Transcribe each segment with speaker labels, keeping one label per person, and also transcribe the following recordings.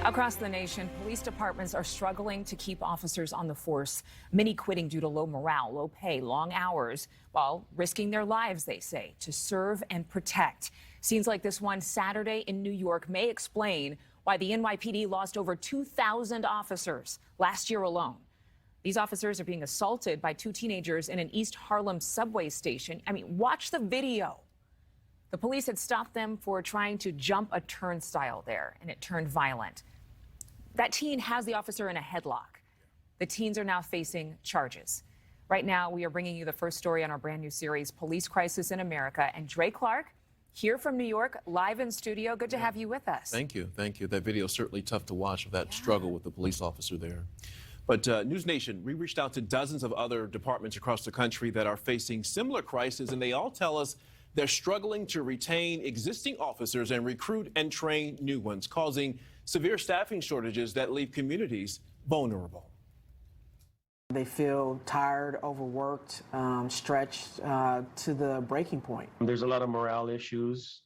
Speaker 1: Across the nation, police departments are struggling to keep officers on the force, many quitting due to low morale, low pay, long hours, while risking their lives, they say, to serve and protect. Scenes like this one Saturday in New York may explain why the NYPD lost over 2,000 officers last year alone. These officers are being assaulted by two teenagers in an East Harlem subway station. I mean, watch the video. The police had stopped them for trying to jump a turnstile there, and it turned violent. That teen has the officer in a headlock. The teens are now facing charges. Right now, we are bringing you the first story on our brand new series, Police Crisis in America. And Dre Clark, here from New York, live in studio. Good to have you with us.
Speaker 2: Thank you. Thank you. That video is certainly tough to watch of that struggle with the police officer there. But News Nation, we reached out to dozens of other departments across the country that are facing similar crises, and they all tell us they're struggling to retain existing officers and recruit and train new ones, causing severe staffing shortages that leave communities vulnerable.
Speaker 3: They feel tired, overworked, stretched to the breaking point.
Speaker 4: There's a lot of morale issues,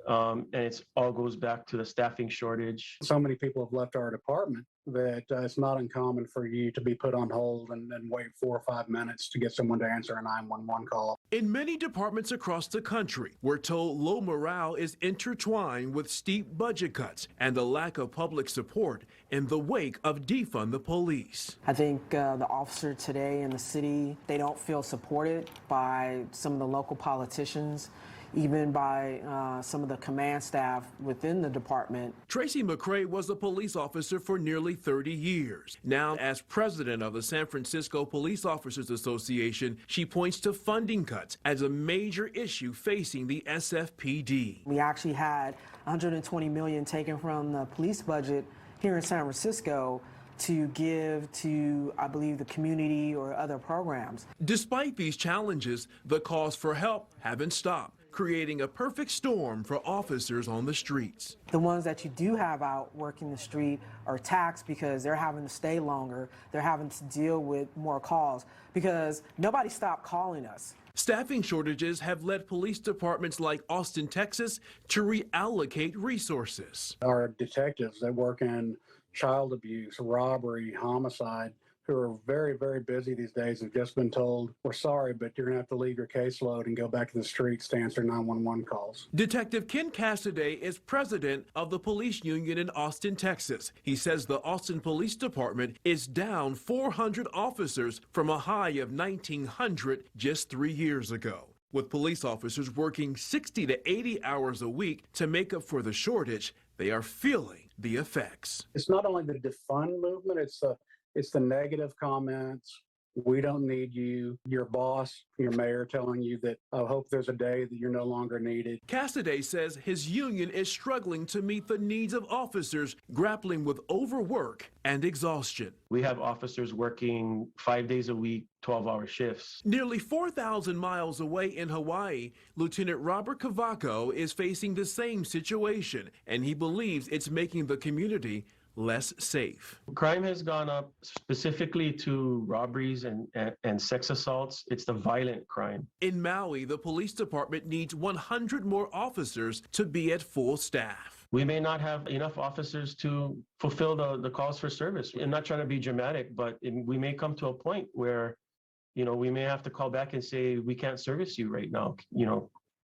Speaker 4: and it all goes back to the staffing shortage.
Speaker 5: So many people have left our department that it's not uncommon for you to be put on hold and then wait 4 or 5 minutes to get someone to answer a 911 call.
Speaker 6: In many departments across the country, we're told low morale is intertwined with steep budget cuts and a lack of public support in the wake of defund the police.
Speaker 3: I think the officer today in the city, they don't feel supported by some of the local politicians, even by some of the command staff within the department.
Speaker 6: Tracy McCray was a police officer for nearly 30 years. Now, as president of the San Francisco Police Officers Association, she points to funding cuts as a major issue facing the SFPD.
Speaker 3: We actually had $120 million taken from the police budget here in San Francisco to give to, I believe, the community or other programs.
Speaker 6: Despite these challenges, the calls for help haven't stopped, creating a perfect storm for officers on the streets.
Speaker 3: The ones that you do have out working the street are taxed because they're having to stay longer. They're having to deal with more calls because nobody stopped calling us.
Speaker 6: Staffing shortages have led police departments like Austin, Texas, to reallocate resources.
Speaker 5: Our detectives that work in child abuse, robbery, homicide, who are very, very busy these days, have just been told, we're sorry, but you're going to have to leave your caseload and go back to the streets to answer 911 calls.
Speaker 6: Detective Ken Cassidy is president of the police union in Austin, Texas. He says the Austin Police Department is down 400 officers from a high of 1,900 just 3 years ago, with police officers working 60 to 80 hours a week to make up for the shortage. They are feeling the effects.
Speaker 5: It's not only the defund movement, it's the negative comments. We don't need you. Your boss, your mayor telling you that, I hope there's a day that you're no longer needed.
Speaker 6: Cassidy says his union is struggling to meet the needs of officers grappling with overwork and exhaustion.
Speaker 4: We have officers working 5 days a week, 12-hour shifts.
Speaker 6: Nearly 4,000 miles away in Hawaii, Lieutenant Robert Cavaco is facing the same situation, and he believes it's making the community less safe.
Speaker 4: Crime has gone up, specifically to robberies and sex assaults. It's the violent crime.
Speaker 6: In Maui, the police department needs 100 more officers to be at full staff.
Speaker 4: We may not have enough officers to fulfill the calls for service. I'm not trying to be dramatic, but we may come to a point where, we may have to call back and say, we can't service you right now,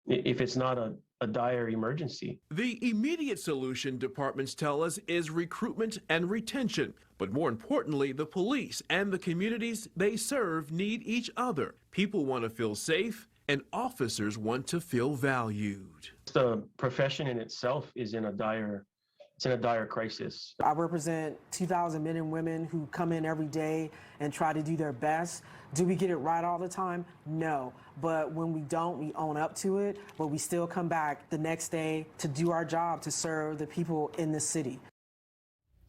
Speaker 4: if it's not a dire emergency.
Speaker 6: The immediate solution, departments tell us, is recruitment and retention. But more importantly, the police and the communities they serve need each other. People want to feel safe, and officers want to feel valued.
Speaker 4: The profession in itself is in a dire crisis.
Speaker 3: I represent 2,000 men and women who come in every day and try to do their best. Do we get it right all the time? No. But when we don't, we own up to it, but we still come back the next day to do our job, to serve the people in the city.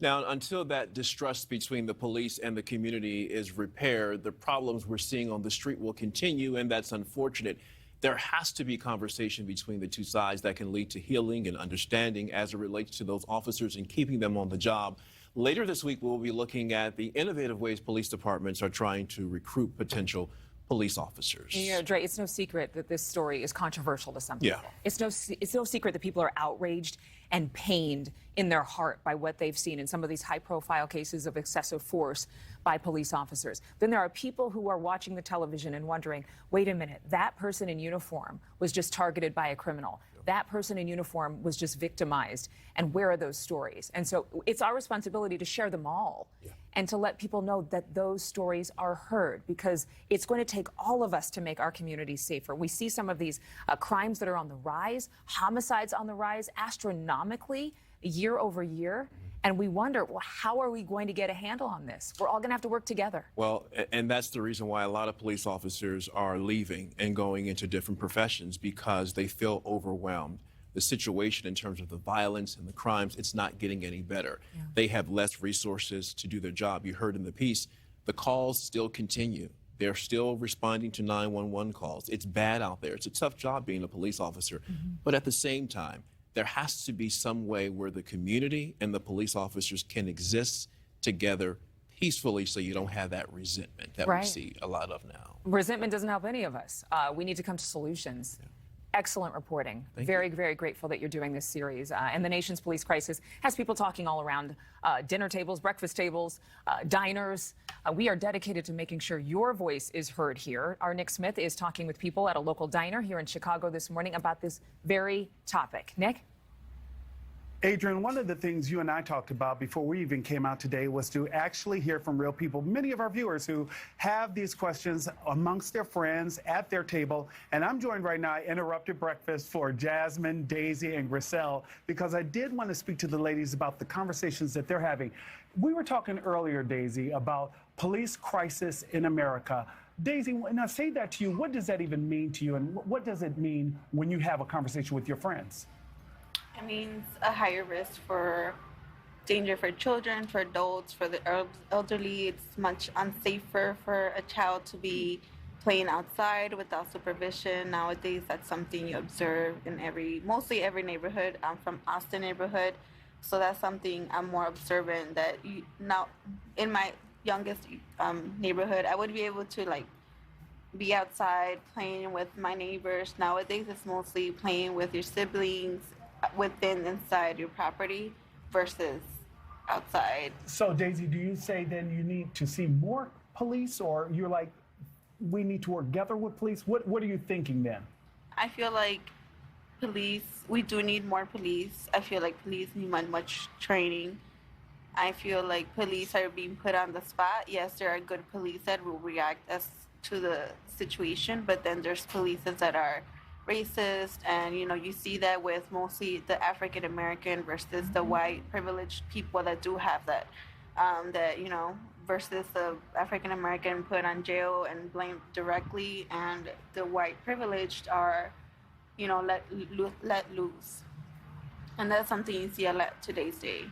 Speaker 2: Now, until that distrust between the police and the community is repaired, the problems we're seeing on the street will continue, and that's unfortunate. There has to be conversation between the two sides that can lead to healing and understanding as it relates to those officers and keeping them on the job. Later this week, we'll be looking at the innovative ways police departments are trying to recruit potential police officers.
Speaker 1: Dre, it's no secret that this story is controversial to some people.
Speaker 2: Yeah.
Speaker 1: It's no secret that people are outraged and pained in their heart by what they've seen in some of these high-profile cases of excessive force by police officers. Then there are people who are watching the television and wondering, wait a minute, that person in uniform was just targeted by a criminal. That person in uniform was just victimized. And where are those stories? And so it's our responsibility to share them all and to let people know that those stories are heard, because it's going to take all of us to make our communities safer. We see some of these crimes that are on the rise, homicides on the rise astronomically year over year. And we wonder, well, how are we going to get a handle on this? We're all going to have to work together.
Speaker 2: Well, and that's the reason why a lot of police officers are leaving and going into different professions, because they feel overwhelmed. The situation in terms of the violence and the crimes, it's not getting any better. They have less resources to do their job. You heard in the piece, the calls still continue. They're still responding to 911 calls. It's bad out there. It's a tough job being a police officer. But at the same time, there has to be some way where the community and the police officers can exist together peacefully, so you don't have that resentment that we see a lot of now.
Speaker 1: Resentment doesn't help any of us. We need to come to solutions. Excellent reporting. Very grateful that you're doing this series. And the nation's police crisis has people talking all around dinner tables, breakfast tables, diners. We are dedicated to making sure your voice is heard here. Our Nick Smith is talking with people at a local diner here in Chicago this morning about this very topic. Nick?
Speaker 7: Adrian, one of the things you and I talked about before we even came out today was to actually hear from real people, many of our viewers who have these questions amongst their friends at their table. And I'm joined right now, I interrupted breakfast for Jasmine, Daisy, and Griselle, because I did want to speak to the ladies about the conversations that they're having. We were talking earlier, Daisy, about police crisis in America. Daisy, when I say that to you, what does that even mean to you? And what does it mean when you have a conversation with your friends?
Speaker 8: It means a higher risk for danger for children, for adults, for the elderly. It's much unsafer for a child to be playing outside without supervision. Nowadays, that's something you observe in mostly every neighborhood. I'm from Austin neighborhood, so that's something I'm more observant that now in my youngest neighborhood, I would be able to be outside playing with my neighbors. Nowadays, it's mostly playing with your siblings inside your property versus outside.
Speaker 7: So, Daisy, do you say then you need to see more police, or you're like, we need to work together with police? What are you thinking then?
Speaker 8: I feel like we do need more police. I feel like police need much training. I feel like police are being put on the spot. Yes, there are good police that will react as to the situation, but then there's police that are racist, and you see that with mostly the African American versus the white privileged people that do have that versus the African American put on jail and blamed directly, and the white privileged are let loose, and that's something you see a lot today's day.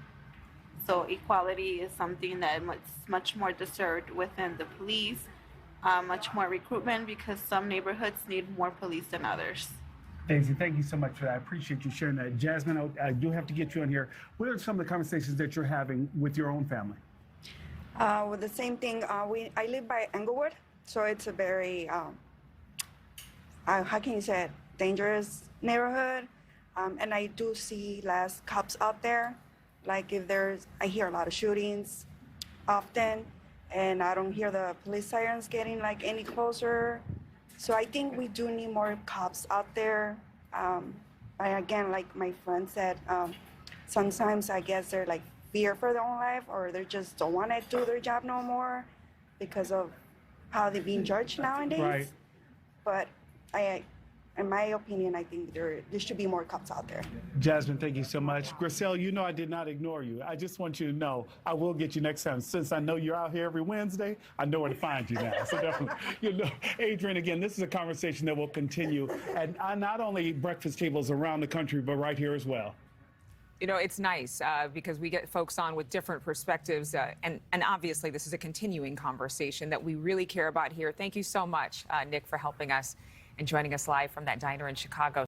Speaker 8: So equality is something that much more deserved within the police. Much more recruitment, because some neighborhoods need more police than others.
Speaker 7: Daisy, thank you so much for that. I appreciate you sharing that. Jasmine, I do have to get you on here. What are some of the conversations that you're having with your own family?
Speaker 9: With the same thing, I live by Englewood, so it's a very, how can you say it, dangerous neighborhood. And I do see less cops out there. Like I hear a lot of shootings often, and I don't hear the police sirens getting any closer. So I think we do need more cops out there. Again, like my friend said, sometimes I guess they're fear for their own life, or they just don't want to do their job no more because of how they're being judged nowadays.
Speaker 7: Right.
Speaker 9: But in my opinion, I think there should be more cops out there.
Speaker 7: Jasmine, thank you so much. Griselle, I did not ignore you. I just want you to know I will get you next time. Since I know you're out here every Wednesday, I know where to find you now. So definitely, Adrian, again, this is a conversation that will continue at not only breakfast tables around the country, but right here as well.
Speaker 1: It's nice because we get folks on with different perspectives, and obviously this is a continuing conversation that we really care about here. Thank you so much, Nick, for helping us and joining us live from that diner in Chicago.